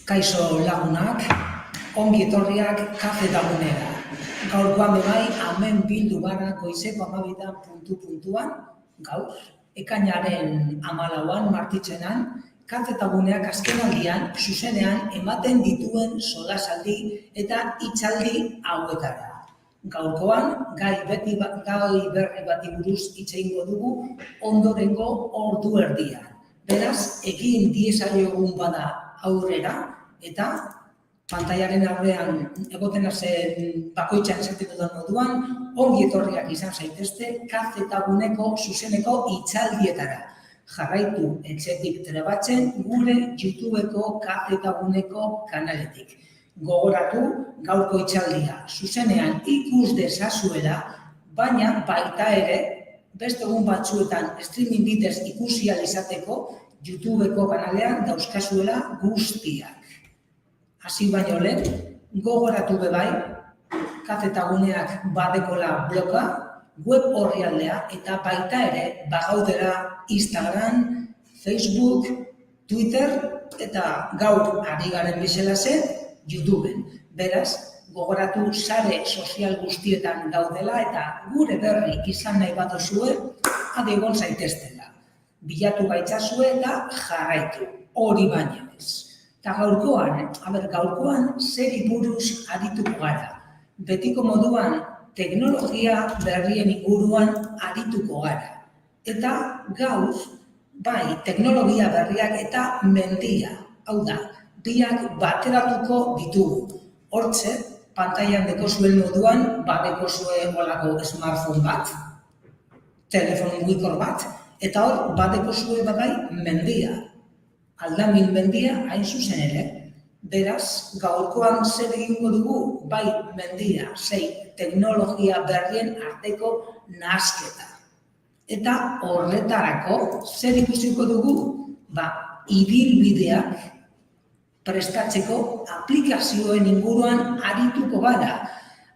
Kaixo lagunak, ongi etorriak kafe dagunera. Gaurkoan bebai, hemen bildu gara goizeko 12 puntuan, gaur, ekainaren 14an martitzenan, kafe daguneak azkenaldian, zuzenean, ematen dituen solasaldi eta hitzaldi hauetara. Gaurkoan, gai berri bati buruz hitz egingo dugu ondorengo ordu erdian. Beraz, egin diezaiogun bada aurrera, eta pantailaren aurrean egoten zen bakoitzan esateko den moduan, ongi etorriak izan zaitezte kafe daguneko zuzeneko hitzaldietara. Jarraitu etxetik trebatzen gure YouTubeko kafe daguneko kanaletik. Gogoratu gaurko hitzaldia zuzenean ikus dezazuela, baina baita ere beste egun batzuetan streaming bidez ikusi ahal izateko YouTubeko kanalean dauzkazuela guztiak. Hasi baino lehen, gogoratu bebai, kafe daguneak badekola bloga, web orrialdea eta baita ere bagaudela Instagram, Facebook, Twitter eta gaur ari garen bezalaxe YouTubeen. Beraz, gogoratu sare sozial guztietan gaudela eta gure berri izan nahi baduzue, adi egon zaiteztela. Bilatu gaitzazue eta jarraitu, hori baino ez. Eta gaurkoan zeri buruz arituko gara. Betiko moduan teknologia berrien inguruan arituko gara. Eta gaur, bai, teknologia berriak eta mendia. Hau da, biak bateratuko ditugu. Hortze, pantailan dekozuen moduan, badekozue olako smartphone bat, telefon mugikor bat, eta hor, badekozue bai mendia. Aldamil mendia hain zuzen ere. Beraz, gaurkoan zer egingo dugu, bai mendia, teknologia berrien arteko nahasketa. Eta horretarako zer ikusiko dugu, ibilbideak prestatzeko aplikazioen inguruan arituko gara.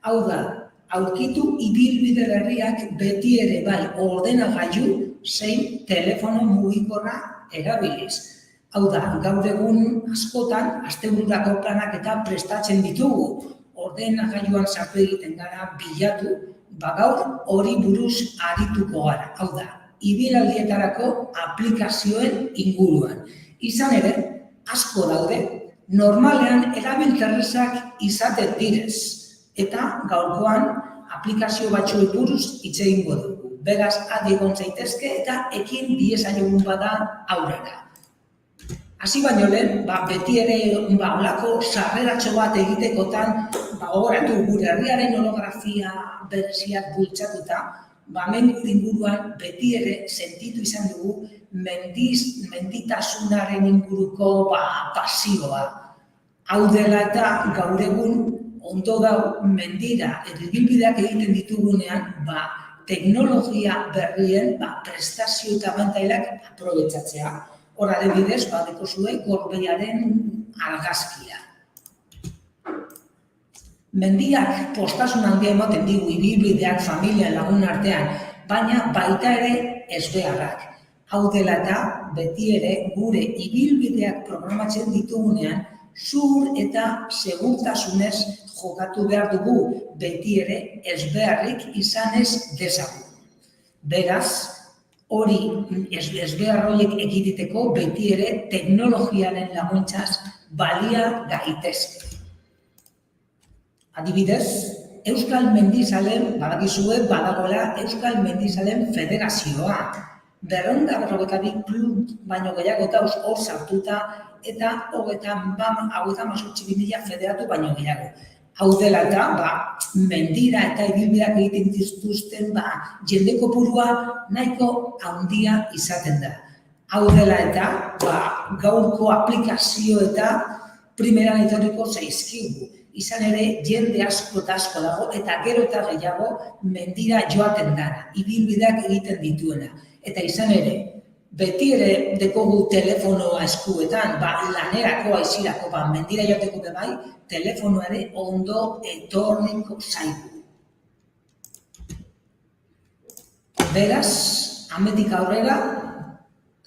Hau da, aurkitu ibilbide berriak beti ere bai ordenagailu zein telefono mugikorra erabiliz. Hau da, gaur egun askotan, astebururako planak eta prestatzen ditugu. Ordenagailuan sartu egiten gara bilatu, gaur hori buruz arituko gara. Hau da, ibilaldietako aplikazioen inguruan. Izan ere, asko daude, normalean erabilterrezak izaten direz. Eta gaurkoan aplikazio batzuei buruz hitz egingo dugu. Beraz, adi egon zaitezke eta ekin diezaiogun bada aurrera. Hasi baino lehen, beti ere olako sarreratxo bat egitekotan, gogoratu gure herriaren holografia bereziak bultzatuta, hemen gure inguruan beti ere sentitu izan dugu menditasunaren inguruko pasioa. Hau dela eta gaur egun ondo dau mendira edo ibilbideak egiten ditugunean, teknologia berrien prestazio eta abantailak aprobetxatzea. Hor adibidez, dekozue Gorbeiaren argazkia. Mendiak postasun handia ematen digu ibilbideak familia lagun artean, baina baita ere ezbeharrak. Hau dela eta beti ere gure ibilbideak programatzen ditugunean, zuhur eta segurtasunez jokatu behar dugu, beti ere ezbeharrik izanez dezagun. Beraz, hori ezbehar horiek ekiditeko beti ere teknologiaren laguntzaz balia gaitezke. Adibidez, Euskal Mendizaleen, badakizue badagoela Euskal Mendizaleen Federazioa. 252 klub baino gehiago dauz hor sartuta eta 38.000 federatu baino gehiago. Hau dela eta, mendira eta ibilbideak egiten dituzten, jende kopurua nahiko handia izaten da. Hau dela eta, gaurko aplikazio eta primeran etorriko zaizkigu. Izan ere, jende asko eta asko dago eta gero eta gehiago mendira joaten dara, ibilbideak egiten dituena. Eta izan ere, beti ere dekogu telefonoa eskuetan, lanerako, aizirako, mendira joateko bebai, telefonoa ere ondo etorniko zaigu. Beraz, ametik aurrera,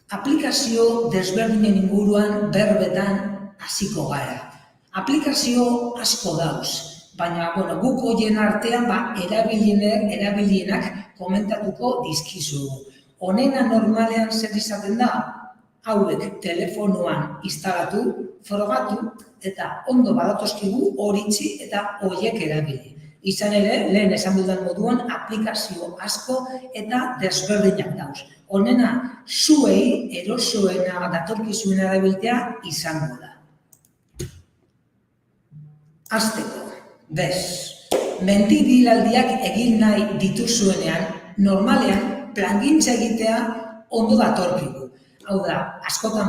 aplikazio desberdinen inguruan berbetan hasiko gara. Aplikazio asko dauz, baina guk horien artean erabilienak komentatuko dizkizu. Honena normalean zer izaten da? Hauek telefonoan instalatu, frogatu eta ondo badatozkigu horitzi eta horiek erabili. Izan ere, lehen esan dudan moduan, aplikazio asko eta desberdinak dauz. Honena, zuei erosoena datorkizuena erabiltzea izango da. Hasteko, mentibilaldiak egin nahi dituzuenean, normalean plangintza egitea ondo datorkigu. Hau da, askotan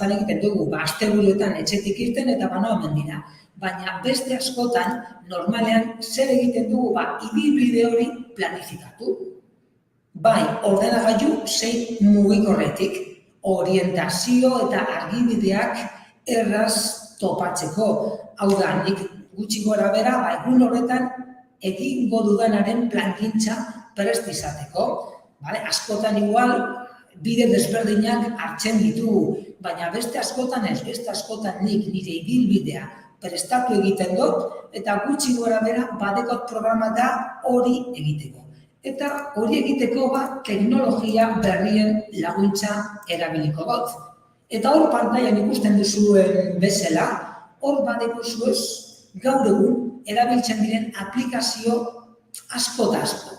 egiten dugu, asteburuetan etxetik irten eta banoa mendira. Baina beste askotan, normalean, zer egiten dugu, ibilbide hori planifikatu. Bai, ordenagailu zein mugikorretik, orientazio eta argibideak erraz topatzeko. Hau da, nik gutxi gora bera, egun horretan egingo dudanaren plangintza prest izateko. Askotan igual, bide desberdinak hartzen ditugu, baina beste askotan ez, beste askotan nik nire ibilbidea prestatu egiten dut, eta gutxi gora bera badekot programa da hori egiteko. Eta hori egiteko teknologia berrien laguntza erabiliko dut. Eta hor pantailan ikusten duzuen bezala, hor badeko zuez gaur egun erabiltzen diren aplikazio asko eta asko.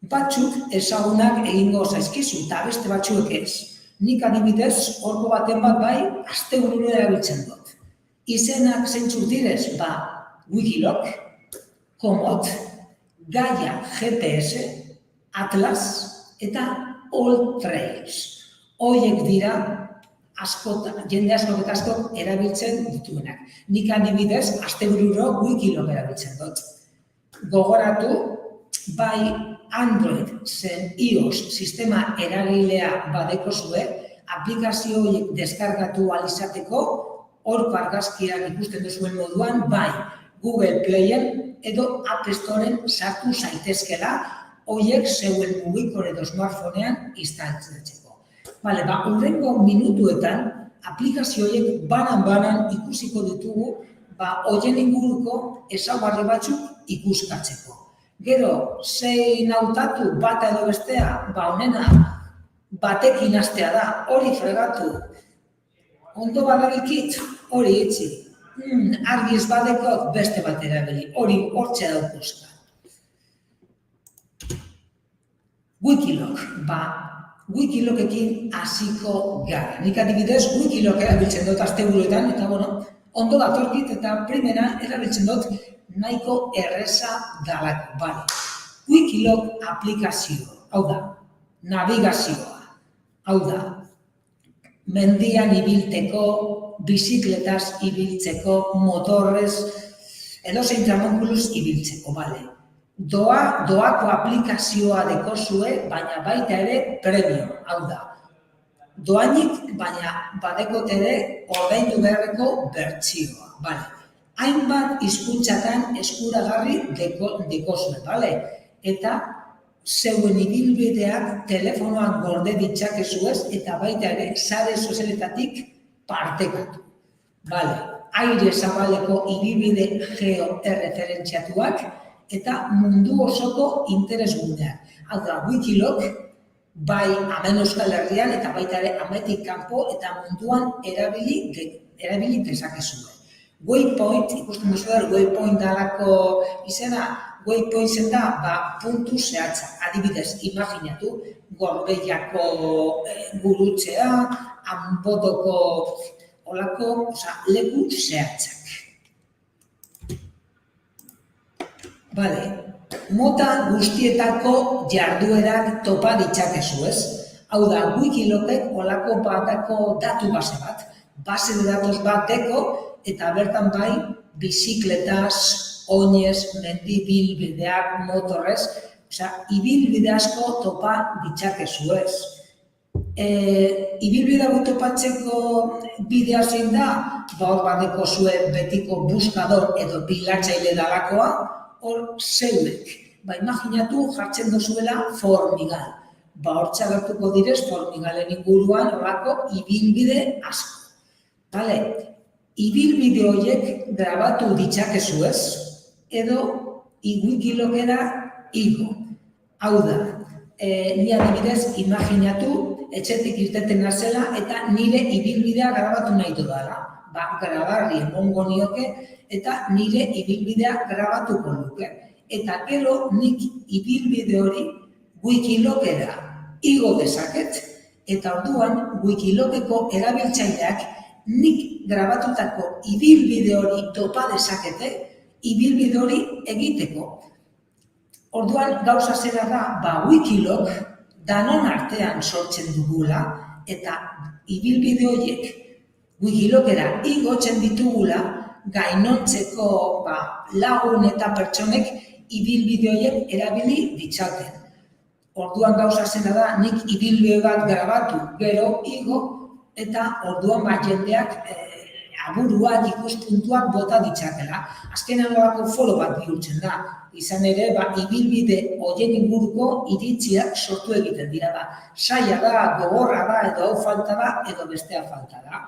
Batzuk ezagunak egingo zaizkizu, eta beste batzuek ez. Nik adibidez, horko baten bat astebururo erabiltzen dut. Izenak zeintzuk direz, Wikiloc, Komoot, Gaia GPS, Atlas eta AllTrails. Horiek dira jende askok eta askok erabiltzen dituenak. Nik adibidez, astebururo Wikiloc erabiltzen dut. Gogoratu, Android zen iOS sistema eragilea badekozue, aplikazio horiek deskargatu alizateko, horko argazkiak ikusten duzuen moduan, Google Playen edo App Storen sartu zaitezkela, horiek zeuen mugikor edo smartphonean instaltzeko. Hurrengo minutuetan, aplikazio horiek banan ikusiko ditugu, horien inguruko ezaugarri batzuk ikuskatzeko. Gero, zein hautatu bata edo bestea, honena batekin hastea da, hori fregatu. Ondo badabilkit, hori itxi. Argi ez badekot beste bat erabili, hori hortxe daukuzka. Wikiloc, Wikilocekin hasiko gara. Nik adibidez, Wikiloc erabiltzen dut asteburuetan, eta ondo datorkit eta primera erabiltzen dut nahiko erreza dalako. Wikiloc aplikazioa, hau da, navigazioa, hau da, mendian ibilteko, bizikletaz ibiltzeko, motorrez, edozein tramonkuluz ibiltzeko, Doako aplikazioa dekozue, baina baita ere premio, hau da. Doainik, baina badekot ere ordaindu beharreko bertsioa, hainbat hizkuntzatan eskuragarri dekozue, eta zeuen ibilbideak telefonoan gorde ditzakezuez eta baita ere sare sozialetatik partekatu. Aire zabaleko ibilbide georreferentziatuak eta mundu osoko interesguneak. Hau da, Wikiloc, hemen Euskal Herrian eta baita ere hemendik kanpo eta munduan erabili dezakezue. Waypoint, ikusten duzu da, Waypoint dalako izena, Waypoint zen da, puntu zehatzak. Adibidez, imaginatu, Gorbeiako gurutzea, Anbotoko leku zehatzak. Mota guztietako jarduerak topa ditzakezu, ez? Hau da, Wikilocek olako batako datu base bat, base de datos bat deko, eta bertan bizikletaz, oinez, mendibilbideak, motorrez, ibilbide asko topa ditzakezu, ez? Ibilbide hau topatzeko bidea zein da, hor badeko zuen betiko buskador edo bilatzaile dalakoa, hor zeuek. Imaginatu jartzen dozuela Formigal. Hortxe agertuko direz Formigalen inguruan horako ibilbide asko. ibilbide horiek grabatu ditzakezu ez, edo wikilokera igo. Hau da, ni adibidez, imaginatu, etxetik irteten nazela eta nire ibilbidea grabatu nahi dudala. Grabarri emongo nioke eta nire ibilbidea grabatuko nuke. Eta gero nik ibilbide hori wikilokera igo dezaket, eta orduan wikilokeko erabiltzaileak nik grabatutako ibilbide hori topa dezakete, ibilbide hori egiteko. Orduan gauza zera da, wikilok danon artean sortzen dugula, eta ibilbide horiek wikilokera igotzen ditugula, gainontzeko lagun eta pertsonek ibilbide horiek erabili ditzaten. Orduan gauza zera da, nik ibilbide bat grabatu, gero igo, eta orduan jendeak aburuak, ikuspuntuak bota ditzakela. Azkenean horako foro bat bihurtzen da. Izan ere, ibilbide horien inguruko iritziak sortu egiten dira da. Saia da, gogorra da, edo hau falta da, edo bestea falta da.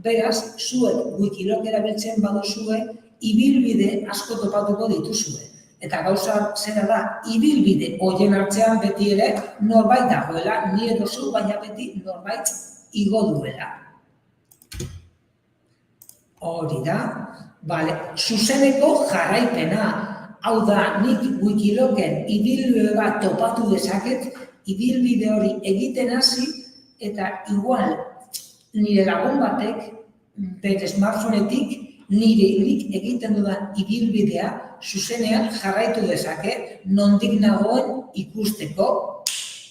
Beraz, zuek wikilok erabiltzen baduzue, ibilbide asko topatuko dituzue. Eta gauza zera da, ibilbide horien artean beti ere norbait dagoela, ni edo zu, baina beti norbait igo duela. Hori da, zuzeneko jarraipena. Hau da, nik wikiloken ibilbide bat topatu dezaket, ibilbide hori egiten hasi, eta igual nire lagun batek, bere smartphonetik, nik egiten dudan ibilbidea zuzenean jarraitu dezake, nondik nagoen ikusteko,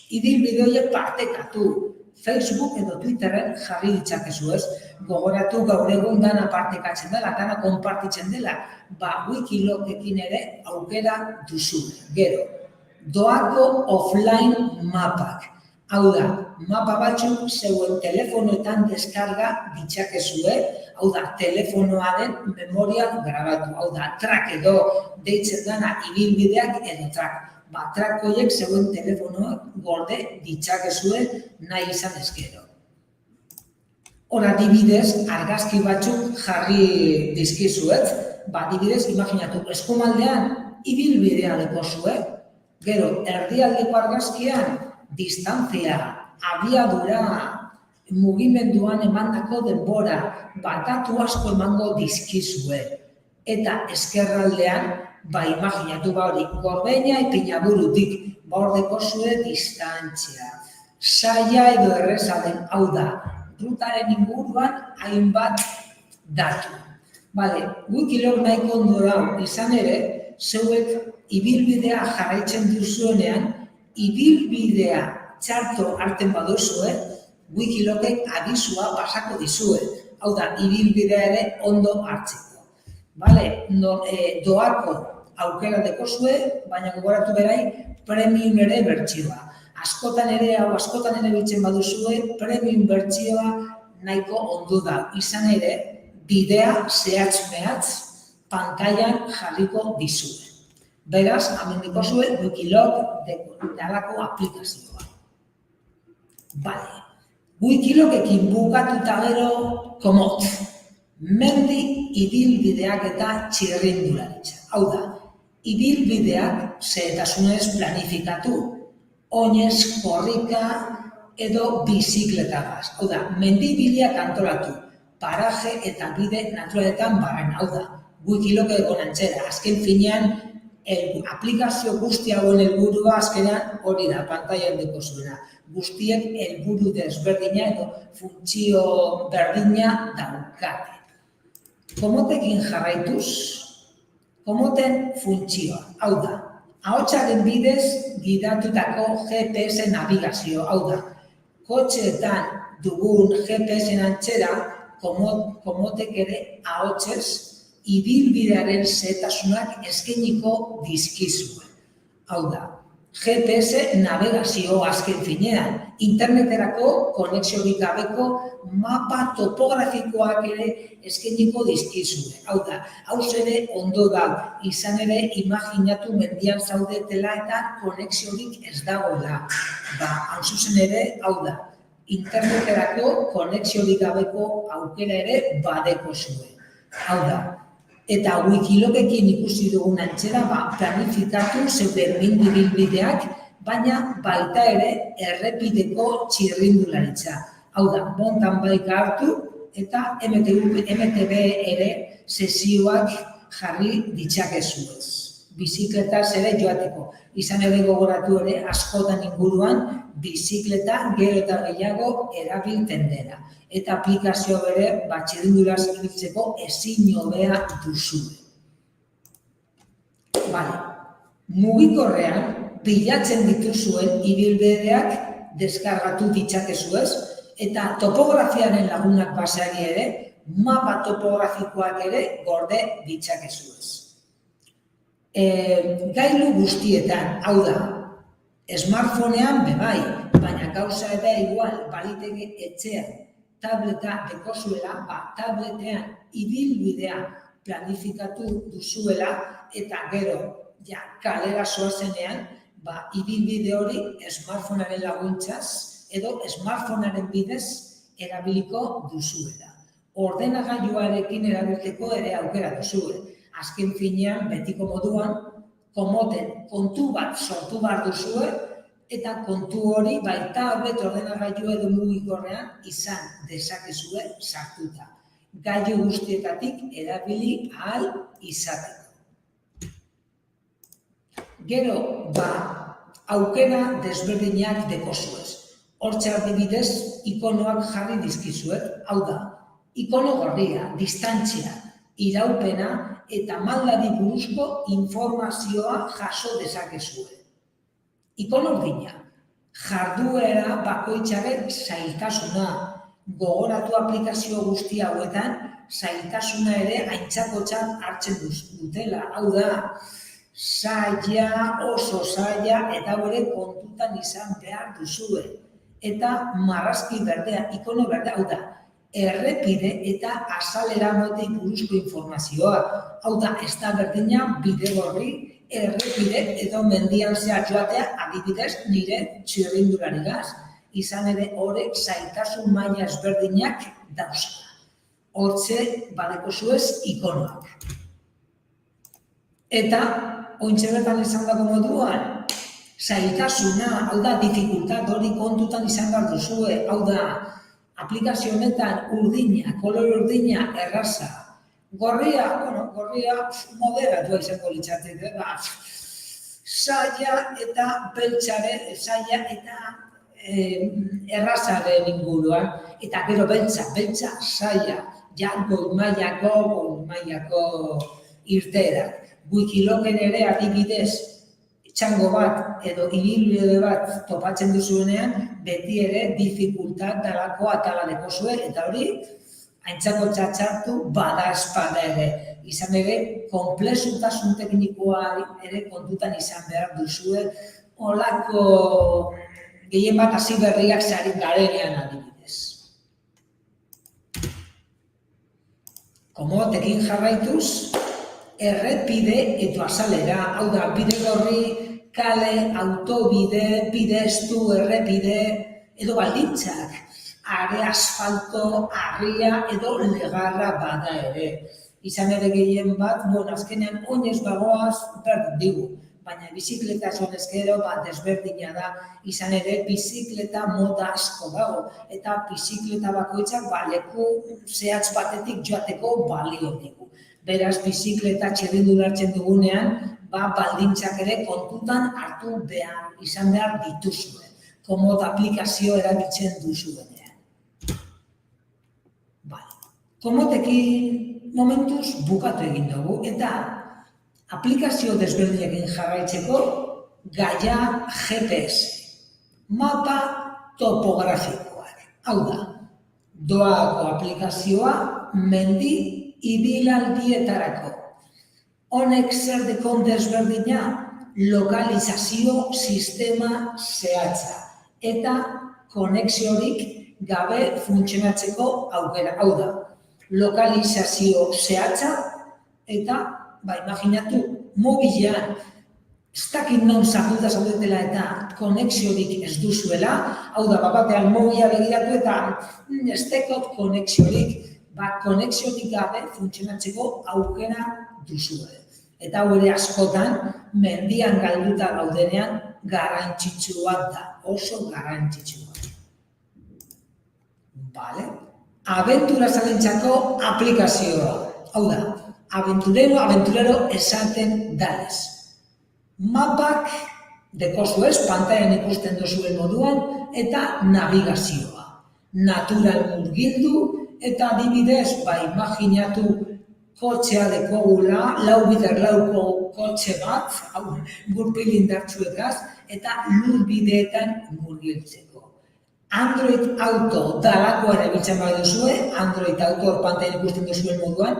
ibilbide horiek partekatu. Facebook edo Twitterren jarri ditzakezu ez, gogoratu gaur egun dana partekatzen dela, dana konpartitzen dela, wikilokekin ere aukera duzu. Gero, doako offline mapak. Hau da, mapa batzuk zeuen telefonoetan deskarga ditzakezue, hau da, telefonoaren memorian grabatu, hau da, track edo deitzen dana ibilbideak edo track. Track horiek zeuen telefonoak gorde ditzakezue nahi izan ezkero. Hor adibidez, argazki batzuk jarri dizkizuet, adibidez, imaginatu, eskumaldean ibilbidea dekozue, gero, erdialdeko argazkian, distantzia, abiadura, mugimenduan emandako denbora, datu asko emango dizkizue, eta eskerraldean, imaginatu hori, gorbeina ipinaburutik, hor dekozue distantzia. Saia edo erreza den, hau da, rutaren inguruan hainbat datu. Wikilok nahiko ondo da, izan ere, zeuek ibilbidea jarraitzen duzuenean, ibilbidea txarto hartzen baduzue, Wikilokek abisua pasako dizue. Hau da, ibilbidea ere ondo hartzeko. Doako aukera dekozue, baina gogoratu berai, premium ere bertsioa. Askotan ere biltzen baduzue, premium bertsioa nahiko ondo da. Izan ere, bidea zehatz-mehatz pantailan jarriko dizue. Beraz, hemen dikozue Wikilok delako aplikazioa. Wikilokekin bukatuta gero, komot. Mendi ibilbideak eta txirrindularitza. Hau da, ibilbideak zehetasunez planifikatu, oinez, korrika edo bizikletagaz. Hau da, mendibideak antolatu, paraje eta bide naturaletan barren. Hau da, Wikilokeko nantzera. Azken finean, aplikazio guzti hauen helburua azkenean hori da, pantailan dekozuena. Guztiek helburu desberdina edo funtzio berdina daukate. Komotekin jarraituz, komoten funtzioa. Hau da, ahotsaren bidez gidatutako GPS navigazio. Hau da, kotxeetan dugun GPS antzera, komotek ere ahotsez ibilbidearen zehetasunak eskainiko dizkizue. Hau da, GPS navegazio azken finean, interneterako konexiorik gabeko mapa topografikoak ere eskainiko dizkizue. Hau da, hau ere ondo da, izan ere imaginatu mendian zaudetela eta konexiorik ez dagoela. Hau zuzen ere, hau da, interneterako konexiorik gabeko aukera ere badeko zuen. Hau da, eta Wikilogekin ikusi dugun antzera, planifikatu zeuden ibilbideak, baina baita ere errepideko txirrindularitza. Hau da, mountain bike hartu eta MTB ere sesioak jarri ditzakezuez. Bizikletaz ere joateko. Izan ere gogoratu ere askotan inguruan bizikleta gero eta gehiago erabiltzen dela. Eta aplikazio bere txirrinduraz ibiltzeko ezin hobea duzue. Mugikorrean bilatzen dituzuen ibilbideak deskargatu ditzakezuez eta topografiaren lagunak baseari ere mapa topografikoak ere gorde ditzakezuez. Gailu guztietan, hau da, smartphonean bebai, baina gauza eta igual baliteke etxean tableta dekozuela, tabletean ibilbidea planifikatu duzuela eta gero kalera zoazenean ibilbide hori smartphonearen laguntzaz edo smartphonearen bidez erabiliko duzuela. Ordenagailuarekin erabiltzeko ere aukera duzue. Azken finean, betiko moduan, komoten kontu bat sortu behar duzue eta kontu hori tablet ordenagailu edo mugikorrean izan dezakezue sartuta. Gailu guztietatik erabili ahal izateko. Gero, aukera desberdinak dekozuez. Hortxe adibidez, ikonoak jarri dizkizuet, hau da, ikono gorria, distantzia, iraupena eta maldari buruzko informazioa jaso dezakezue. Ikono urdina, jarduera bakoitzaren zailtasuna, gogoratu aplikazio guzti hauetan, zailtasuna ere aintzakotzat hartzen dutela, hau da, zaila, oso zaila, eta ere kontutan izan behar duzue. Eta marrazki berdea, ikono berdea, hau da, errepide eta azalera moti buruzko informazioa. Hau da, ez da berdina bide gorri, errepide edo mendian zehar joatea adibidez nire txirrindularigaz. Izan ere horrek zailtasun maila ezberdinak dauzka. Hortze badekozuez ikonoak. Eta, ointxe bertan izan dago moduan, zailtasuna, hau da, dificultat hori kontutan izan behar duzue, hau da, aplikazio honetan urdina, kolor urdina, erraza. Gorria moderatua izango litzatzeke, zaila eta beltzare, zaila eta errazaren inguruan, eta gero beltza zaila, goi mailako irteerak. Wikilogen ere adibidez, txango bat edo ibilbide bat topatzen duzuenean, beti ere dificultat dalako atala dekozue, eta hori aintzako txatxartu bada espada ere. Izan ere, konplexutasun teknikoa ere kontutan izan behar duzue, holako gehien bat hasi berriak zarin garenean adibidez. Komotekin jarraituz, errepide eta azalera, hau da, bide gorri, kale, autobide, bideztu, errepide, edo baldintzak, are asfalto, harria edo legarra bada ere. Izan ere gehien bat, azkenean oinez bagoaz berdin digu, baina bizikleta zonezkero desberdina da, izan ere bizikleta mota asko dago, eta bizikleta bakoitzak leku zehatz batetik joateko balio digu. Beraz, bizikleta txirrindulartzen dugunean, baldintzak ere kontutan hartu behar, izan behar dituzue, komod aplikazio erabiltzen duzuenean. Komotekin momentuz bukatu egin dugu, eta aplikazio desberdinekin jarraitzeko Gaia GPS, mapa topografikoak. Hau da, doako aplikazioa mendi ibilaltietarako. Honek zer dekon desberdina, lokalizazio sistema zehatza eta konexiorik gabe funtzionatzeko aukera. Hau da, lokalizazio zehatza eta, imaginatu, mobilean, ez dakit non sartuta zaudetela eta konexiorik ez duzuela, hau da, batean mobila begiratu eta ez dekot konexiorik, konexiotik gabe funtzionatzeko aukera duzue. Eta hau ere askotan, mendian galduta gaudenean garrantzitsua da, oso garrantzitsua. Vale. Abenturazalentzako aplikazioa. Hau da, aventurero esaten dalez. Mapak dekozu ez, pantailan ikusten duzuen moduan, eta navigazioa. Natural murgildu, eta adibidez, imaginatu kotxea dekogula, 4x4 kotxe bat, gurpil indartsuekaz, eta lurbideetan murgiltzeko. Android Auto dalakoa erabiltzen bai duzue, Android Auto pantailan ikusten duzuen moduan,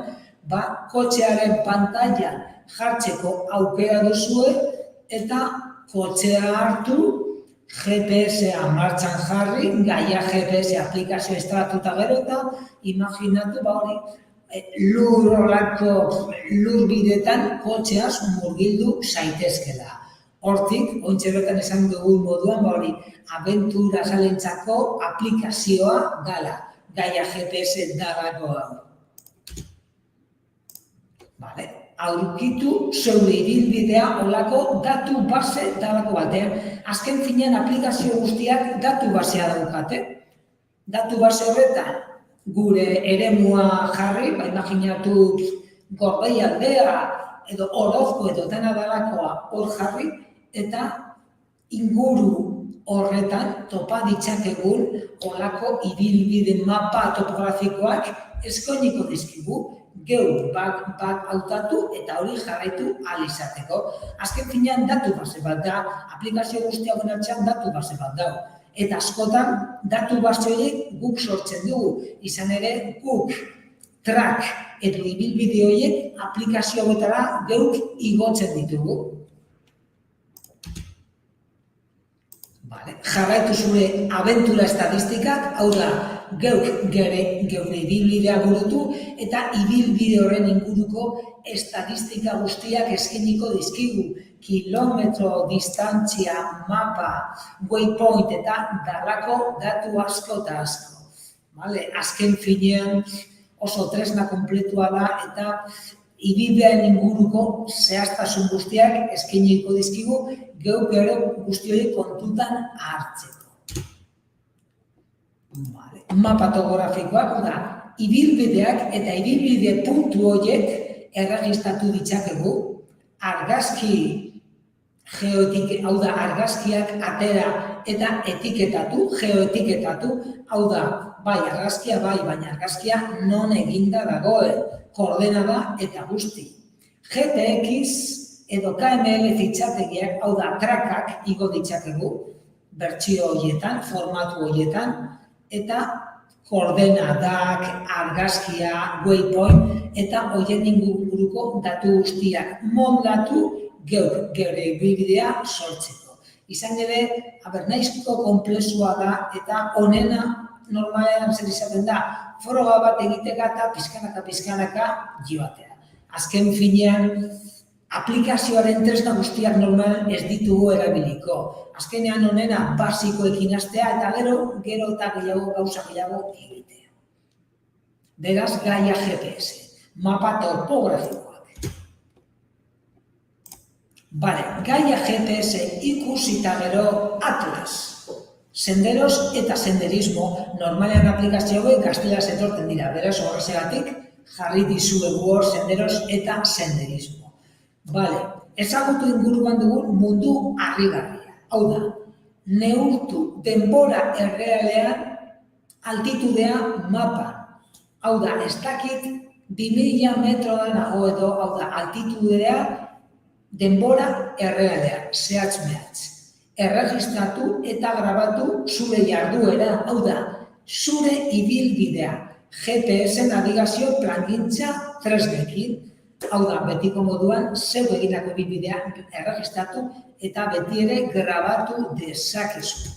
kotxearen pantailan jartzeko aukera duzue, eta kotxea hartu, GPS-a martxan jarri, Gaia GPS aplikazio instalatuta gero eta imaginatu lurbideetan kotxeaz murgildu zaitezkela. Hortik, ointxe bertan esan dugun moduan, abenturazalentzako aplikazioa dala, Gaia GPS dalakoa. Aurkitu zeure ibilbidea olako datu base dalako batean. Azken finean aplikazio guztiak datu basea daukate. Datu base horretan gure eremua jarri, imaginatu Gordei aldea edo Orozko edo dena dalakoa hor jarri, eta inguru horretan topa ditzakegun olako ibilbide mapa topografikoak eskainiko dizkigu. Geu bat hautatu eta hori jarraitu ahal izateko. Azken finean datu base bat da, aplikazio guztiak onartzean datu base bat da. Eta askotan datu base horiek guk sortzen dugu, izan ere guk track edo ibilbide horiek aplikazio hauetara geuk igotzen ditugu. Jarraitu zure abentura estadistikak, hau da, geuk geure ibilbidea burutu eta ibilbide horren inguruko estadistika guztiak eskainiko dizkigu. Kilometro, distantzia, mapa, waypoint eta dalako datu asko eta asko. Azken finean oso tresna kompletua da eta ibilbidearen inguruko zehaztasun guztiak eskainiko dizkigu geuk gero guzti hori kontutan hartzeko. Mapa topografikoak da, ibilbideak eta ibilbide puntu horiek erregistratu ditzakegu, argazki argazkiak atera eta etiketatu, geoetiketatu, hau da, argazkia baina argazkia non eginda dagoen, koordenada eta guzti. GTX edo KML fitxategiak, hau da, trackak igo ditzakegu, bertsio horietan, formatu horietan, eta koordenadak, argazkia, waypoint, eta horien inguruko datu guztiak moldatu geuk geure ibilbidea sortzeko. Izan ere, nahizko konplexua da eta honena normalean zer izaten da, froga bat egiteka eta pizkanaka joatea. Azken finean, aplikazioaren tresna guztiak normal ez ditugu erabiliko. Azkenean honena basikoekin hastea eta gero eta gauza gehiago egitea. Beraz, Gaia GPS, mapa topografikoak. Gaia GPS ikusita gero Atlas. Senderos eta senderismo, normalean aplikazio hauek gaztelaz etortzen dira, beraz horregatik jarri dizuegu hor senderos eta senderismo. Ezagutu inguruan dugun mundu harrigarria. Hau da, neurtu denbora errealean altitudea mapa. Hau da, ez dakit 2000 metroa nago edo, hau da, altitudea denbora errealean, zehatz-mehatz. Erregistratu eta grabatu zure jarduera, hau da, zure ibilbidea, GPS navigazio plangintza tresnekin. Hau da, betiko moduan, zeu egindako ibilbidea erregistratu eta beti ere grabatu dezakezu.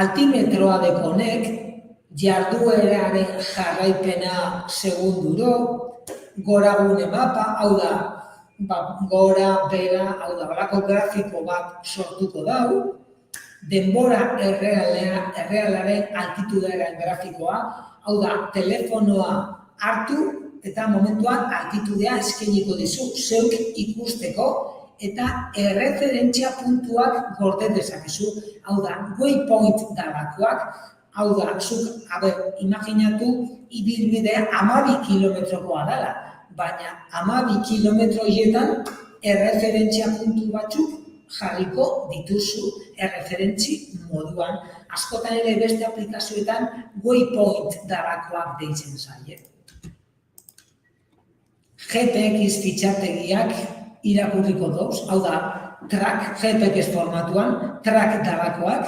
Altimetroa dekonek, jardueraren jarraipena segunduro, goragune mapa, hau da, gora, bera, hau da, balako grafiko bat sortuko dau, denbora errealaren altitudearen grafikoa, hau da, telefonoa hartu eta momentuan altitudea eskainiko dizu zeuk ikusteko eta erreferentzia puntuak gorde dezakezu. Hau da, waypoint dalakoak, hau da, zuk, imaginatu ibilbidea 12 kilometrokoa dela, baina 12 kilometro horietan erreferentzia puntu batzuk jarriko dituzu erreferentzi moduan. Askotan ere beste aplikazioetan waypoint dalakoak deitzen zaie. GPX fitxategiak irakurriko dauz, hau da, track, GPX formatuan, track dalakoak,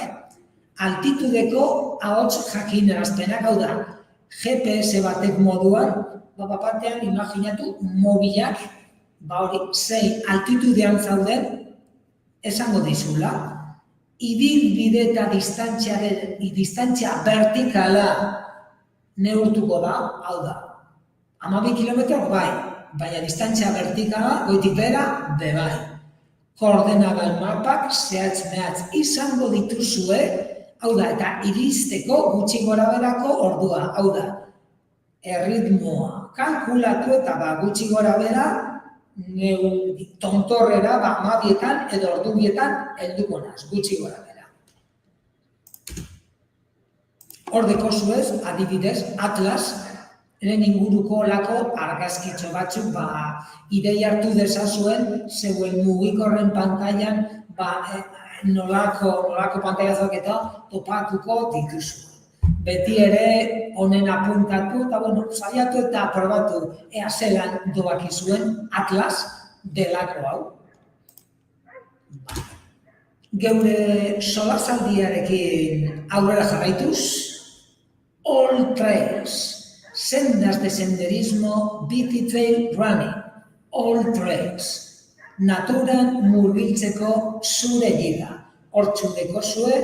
altitudeko ahots jakinarazpenak, hau da, GPS batek moduan, batean imaginatu mobilak, zein altitudean zauden, esango dizula, ibilbide eta distantzia vertikala neurtuko da, hau da, 12 kilometroak bai, baina distantzia vertikala, goitik bera, bai. Koordenada mapak, zehatz-mehatz izango dituzue, hau da, eta iristeko gutxi goraberako ordua, hau da, erritmoa kalkulatu eta gutxi gorabera, tontorrera, 12etan edo ordubietan helduko naz, gutxi gorabera. Hor dekozuez, adibidez, Atlas, eren inguruko olako argazkitxo batzuk idei hartu dezazuen zeuen mugikorren pantailan nolako pantailazak eta topatuko dituzu. Beti ere honen apuntatu eta saiatu eta probatu ea zelan doakizuen Atlas delako hau. Geure solasaldiarekin aurrera jarraituz, All Trails. Sendas de senderismo, bici trail running, all trails. Naturan murgiltzeko zure gida. Hortzu dekozue,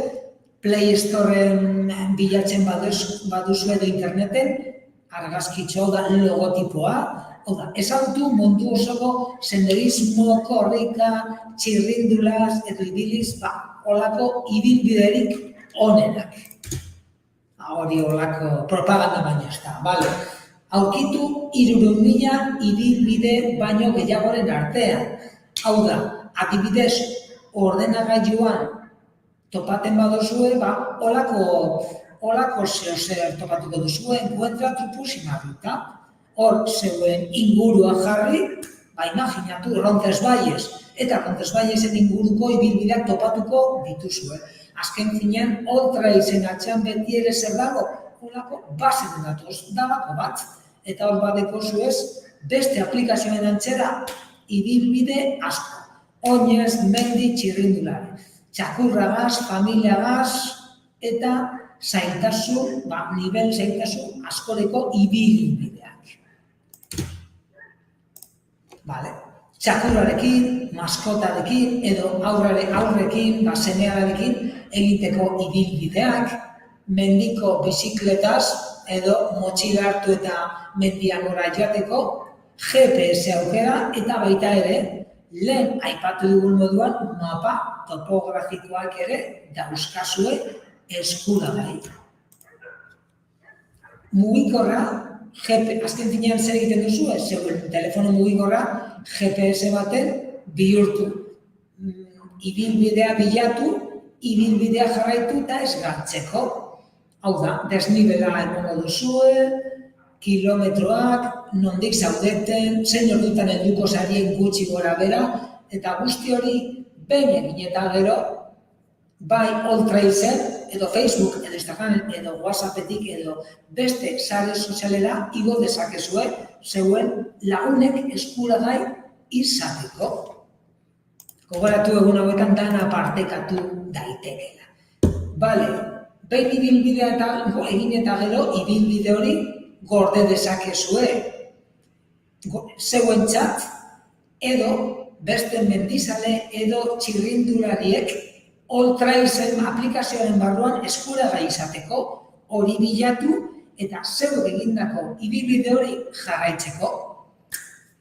Play Storeen bilatzen baduzu edo interneten, argazkitxo da logotipoa, ezagutu mundu osoko senderismo, korrika, txirrindulaz edo ibiliz, olako ibilbiderik onenak. Hori olako propaganda baino ez da, bale. Aurkitu 300.000 ibilbide baino gehiagoren artean. Hau da, adibidez, ordenagailuan topaten baduzue, olako zer topatuko duzue, encuentra tu próxima ruta. Hor, zeuen ingurua jarri, imaginatu Roncesvalles, eta Roncesvallesen inguruko ibilbideak topatuko dituzue. Azken finean, All Trailsen atxean beti ere zer dago, olako base denatuz dalako bat. Eta hor badeko zuez, beste aplikazioen antzera, ibilbide asko. Oinez, mendi, txirrindulare. Txakurragaz, familiagaz, eta zaintasun, nivel zaintasun askoreko ibilbideak. Txakurrarekin, maskotarekin, edo aurrekin, semearekin, egiteko ibilbideak, mendiko bizikletaz edo motxila hartu eta mendian gora joateko, GPS aukera eta baita ere, lehen aipatu dugun moduan, mapa topografikoak ere dauzkazue eskuragai. Mugikorra, azken finean zer egiten duzu, zeuen telefono mugikorra GPS baten bihurtu. Ibilbidea bilatu, ibilbidea jarraitu eta ez galtzeko. Hau da, desnibela emango duzue, kilometroak, nondik zaudeten, zein ordutan helduko zarien gutxi gora bera, eta guzti hori behin egin eta gero, bai All Trailsen, edo Facebook, edo Instagram, edo WhatsAppetik, edo beste sare sozialera igo dezakezue, zeuen lagunek eskuragai izateko. Gogoratu egun hauetan dana partekatu daitekela. Bale, behin ibilbidea egin eta gero, ibilbide hori gorde dezakezue. Zeuentzat, edo beste mendizale edo txirrindulariek All Trailsen aplikazioaren barruan eskuragai izateko, hori bilatu eta zeu egindako ibilbide hori jarraitzeko.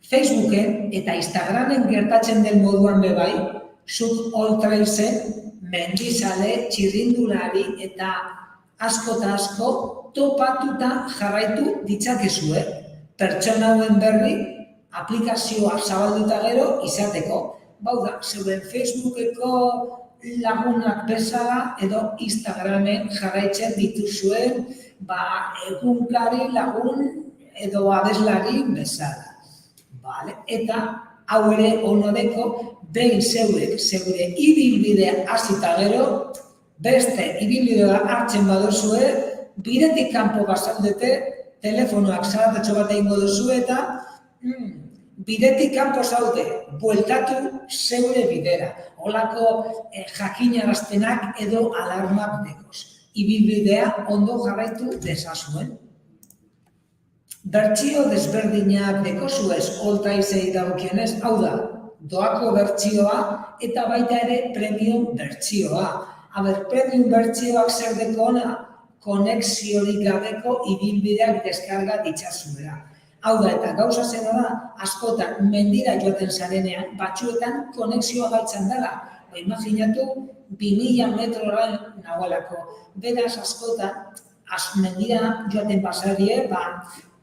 Facebooken eta Instagramen gertatzen den moduan bebai, zuk All Trailsen mendizale, txirrindulari eta asko eta asko topatuta jarraitu ditzakezue. Pertsona hauen berri aplikazioa zabalduta gero izateko. Bauda, zeuen Facebookeko lagunak bezala edo Instagramen jarraitzen dituzuen egunkari lagun edo abeslari bezala. Eta hau ere onodeko behin zeure ibilbidea hasita gero, beste ibilbidea hartzen baduzue, bidetik kanpo bazaudete, telefonoak zaratatxo bat egingo duzu eta bidetik kanpo zaude, bueltatu zeure bidera. Holako jakinarazpenak edo alarmak dekoz. Ibilbidea ondo jarraitu dezazuen. Bertsio desberdinak dekozuez oltaizei dagokionez, hau da, doako bertsioa eta baita ere premium bertsioa. Premium bertsioak zer deko ona, konexiorik gabeko ibilbideak deskarga ditzazuela. Hau da, eta gauza zena da, askotan mendira joaten zarenean, batzuetan konexioa gaitzan dela. Imaginatu, 2000 metrora nagoelako. Beraz, askotan, mendira joaten basarie,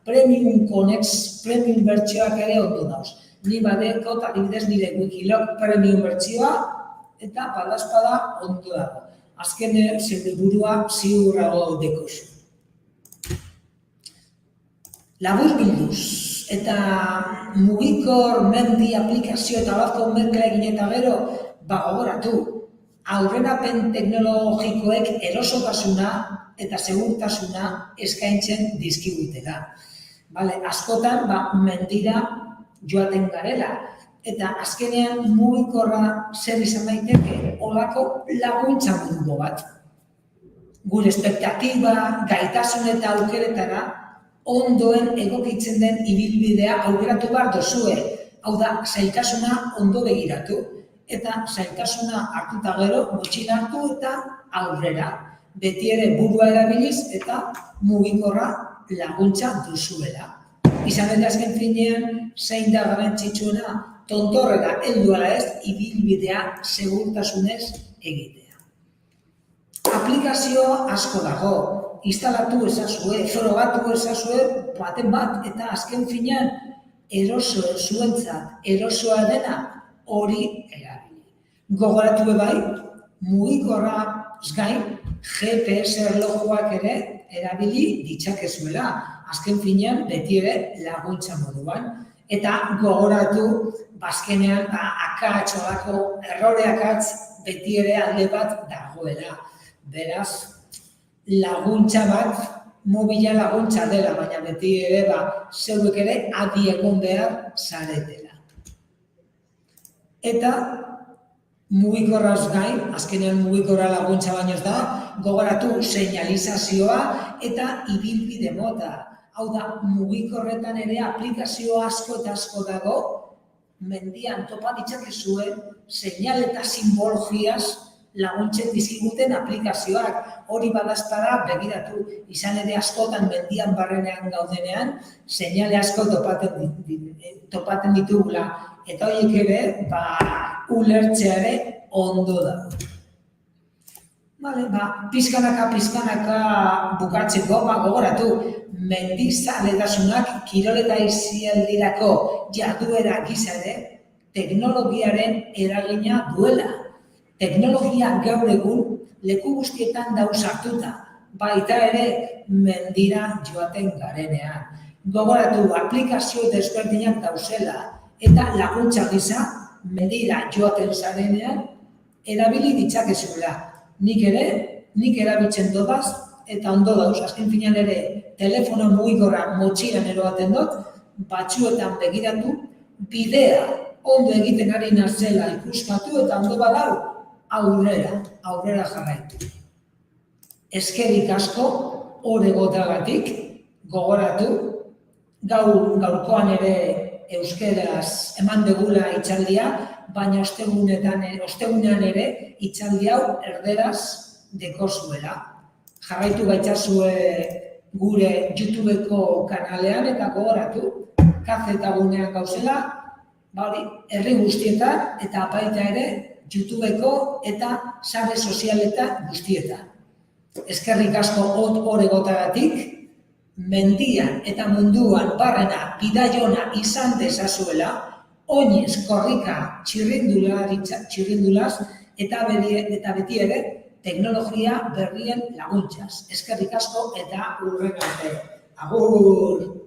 premium bertsioak ere ondo dauz. Ni badeko, adibidez nire Wikilog premium bertsioa, eta badazpada ondo dago. Azken zeure burua ziurrago dekozu. Labur bilduz, eta mugikor mendi aplikazio eta batko merkela egin eta gero, gogoratu, aurrerapen teknologikoek erosotasuna eta segurtasuna eskaintzen dizkigutela. Askotan, mendira joaten garela, eta azkenean mugikorra zer izan daiteke holako laguntza moduko bat. Gure espektatiba, gaitasun eta aukeretara ondoen egokitzen den ibilbidea aukeratu behar dozue. Hau da, zailtasuna ondo begiratu. Eta zailtasuna hartuta gero, motxila hartu eta aurrera. Beti ere burua erabiliz eta mugikorra laguntza duzuela. Izan dut azken finean, zein da garrantzitsuena, tontorrera heldu ala ez, ibilbidea segurtasunez egitea. Aplikazioa asko dago, instalatu ezazue, frogatu ezazue, baten bat, eta azken finean, zuentzat erosoa dena hori erabili. Gogoratu bai, mugikorra gain, GPS erlojuak ere erabili ditzakezuela. Azken finean, beti ere laguntza moduan. Eta gogoratu, bazkenean, akatxolako erroreakatz beti ere alde bat dagoela. Beraz, laguntza bat, mobila laguntza dela, baina beti ere, zeuek ere adi egon behar zaretela. Eta mugikorraz gain, azkenean mugikorra laguntza baino ez da, gogoratu seinalizazioa eta ibilbide mota. Hau da, mugikorretan ere aplikazio asko eta asko dago, mendian topa ditzakezuen seinal eta simbologiaz laguntzen dizkiguten aplikazioak. Hori badazpada begiratu, izan ere askotan mendian barrenean gaudenean, seinale asko topaten ditugula. Eta horiek ere, ulertzea ere ondo dago. Pizkanaka bukatzeko, gogoratu, mendizaletasunak kirol eta aisialdirako jarduera gisa ere teknologiaren eragina duela. Teknologia gaur egun leku guztietan dauz hartuta, baita ere mendira joaten garenean. Gogoratu, aplikazio desberdinak dauzela eta laguntza gisa mendira joaten zarenean erabili ditzakezula. Nik erabiltzen dodaz eta ondo dauz, azken finean ere telefono mugikorra motxilan eroaten dut, batzuetan begiratu, bidea ondo egiten ari nazela ikuskatu eta ondo badau, aurrera jarraitu. Eskerrik asko, hori gotagatik, gogoratu, gaurkoan ere euskeraz eman degula hitzaldia, baina ostegunean ere hitzaldi hau erderaz dekozuela. Jarraitu gaitzazue gure YouTubeko kanalean eta gogoratu, kazetagunean gauzela, herri guztietan eta baita ere YouTubeko eta sare sozialetan guztietan. Eskerrik asko oregotagatik, mendian eta munduan barrena bidaiona izan dezazuela, oinez korrika txirrindulaz eta beti ere teknologia berrien laguntzaz. Eskerrik asko eta hurrengo arte. Agur!